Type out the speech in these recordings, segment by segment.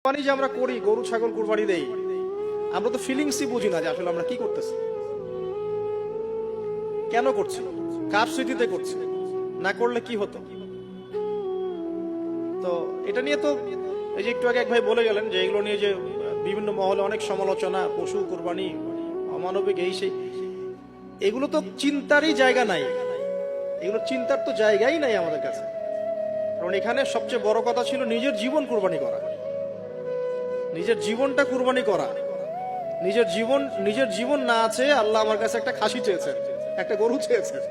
কুরবানি যে আমরা করি, গরু ছাগল কুরবানি দেই, আমরা তো ফিলিংসই বুঝি না যে আসলে আমরা কি করতেছি, কেন করছি, কার স্মৃতিতে করছি, না করলে কি হতো। তো এটা নিয়ে তো এই যে একটু আগে এক ভাই বলে গেলেন যে এগুলো নিয়ে যে বিভিন্ন মহলে অনেক সমালোচনা, পশু কুরবানি অমানবিক, এই সেই, এগুলো তো চিন্তারই জায়গা নাই, এগুলো চিন্তার তো জায়গাই নাই আমাদের কাছে। কারণ এখানে সবচেয়ে বড় কথা ছিল নিজের জীবন কুরবানি করা, নিজের জীবনটা কুরবানি করা। নিজের জীবন না আছে, আল্লাহ আমার কাছে একটা খাসি চেয়েছেন, একটা গরু চেয়েছেন,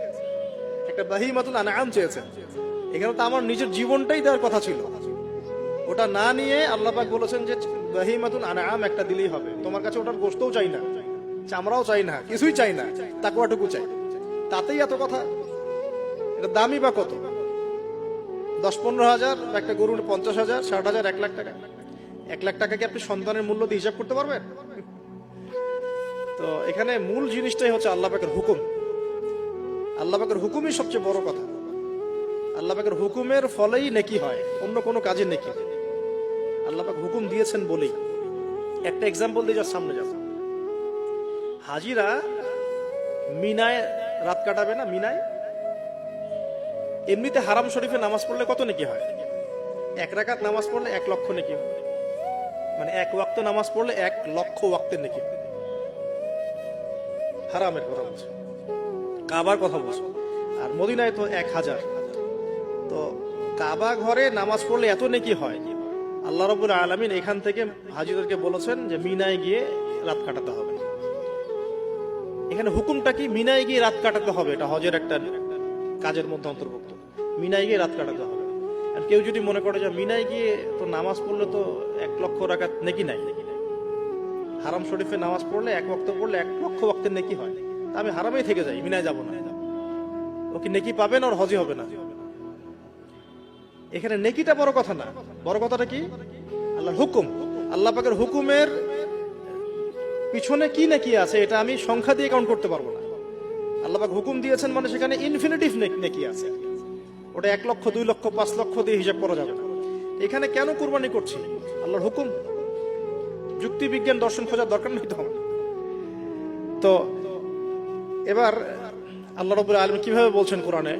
একটা বাহিমাতুল আনআম চেয়েছেন। এখানে তো আমার নিজের জীবনটাই দেওয়ার কথা ছিল, ওটা না নিয়ে আল্লাহ পাক বলেছেন যে বাহিমাতুল আনআম একটা দিলেই হবে। তোমার কাছে ওটার গোশতও চাই না, চামড়াও চাই না, কিছুই চাই না, তাকওয়াটুকু চাই। তাতেই এত কথা। এটা দামি বা কত? 10-15 হাজার, একটা গরু 50,000, 60,000, 1 লাখ টাকা। 1 লাখ টাকা কি আপনি সন্তানের মূল্য দিয়ে হিসাব করতে পারবেন? তো এখানে মূল জিনিসটাই হচ্ছে আল্লাহ পাকের হুকুম। আল্লাহ পাকের হুকুমই সবচেয়ে বড় কথা। আল্লাহ পাকের হুকুমের ফলেই নেকি হয়, অন্য কোনো কাজে নেকি। আল্লাহ পাক হুকুম দিয়েছেন বলেই। একটা এক্সাম্পল দিয়ে যার সামনে যাব। হাজিরা মিনায় রাত কাটাবে না, মিনায় এমনিতে হারাম শরীফে নামাজ পড়লে কত নেকি হয়? 1 রাকাত নামাজ পড়লে 1 লক্ষ নেকি হয়। মানে 1 ওয়াক্ত নামাজ পড়লে 1 লক্ষ ওয়াক্তের নেকি। হারামের কথা বলছে, কাবার কথা বলছে। আর মদিনায় তো 1000। তো কাবা ঘরে নামাজ পড়লে এত নেকি হয়। আল্লাহ রাব্বুল আলামিন এখান থেকে হাজিদেরকে বলেছেন যে মিনায় গিয়ে রাত কাটাতে হবে। এখানে হুকুমটা কি? মিনায় গিয়ে রাত কাটাতে হবে, এটা হজের একটা কাজের মধ্যে অন্তর্ভুক্ত। মিনায় গিয়ে রাত কাটাতে হবে। আর কেউ যদি মনে করে যে মিনায় গিয়ে তো নামাজ পড়লে তো 1 লক্ষ রাকাত নেকি নাই, হারাম শরীফে নামাজ পড়লে 1 ওয়াক্ত পড়লে 1 লক্ষ ওয়াক্তের নেকি হয়, তা আমি হারামেই থেকে যাই, মিনায় যাব না, ও কি নেকি পাবে না? ওর হজই হবে না। এখানে নেকিটা বড় কথা না, বড় কথাটা কি? আল্লাহর হুকুম। আল্লাহ পাকের হুকুমের পিছনে কি নেকি আছে এটা আমি সংখ্যা দিয়ে কাউন্ট করতে পারবো না। আল্লাহ পাক হুকুম দিয়েছেন মানে সেখানে ইনফিনিটিভ নেকি আছে, ওটা 1 লক্ষ, 2 লক্ষ, 5 লক্ষ দিয়ে হিসাব করা যাবে না। এখানে কেন কুরবানি করছি? আল্লাহর হুকুম। যুক্তি বিজ্ঞান দর্শন খোঁজার দরকার নেই তো আমার। তো এবার আল্লাহ রাব্বুল আলামিন কিভাবে বলছেন কোরআনে?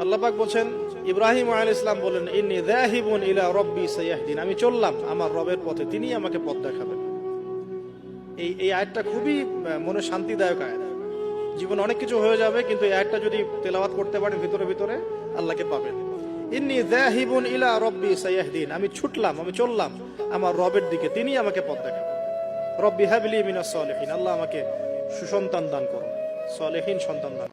আল্লাহ পাক বলছেন, ইব্রাহিম আলাইহিস সালাম বলেন, ইন্নী যাহিবুন ইলা রাব্বি সায়াহদিন, আমি চললাম আমার রবের পথে, তিনি আমাকে পথ দেখাবেন। এই আয়াতটা খুবই মনে শান্তিদায়ক আয়াত। জীবনে অনেক কিছু হয়ে যাবে, কিন্তু এই আয়াতটা যদি তেলাওয়াত করতে পারেন ভিতরে ভিতরে, আল্লাহকে পাবেন। ইন্নী যাহিবুন ইলা রাব্বি সায়াহদিন, আমি ছুটলাম, আমি চললাম আমার রবের দিকে, তিনি আমাকে পথ দেখাবেন। রব্বি হাবলি মিনাস সালিহিন, আল্লাহ আমাকে সুসন্তান দান করুন, সালেহীন সন্তান দান।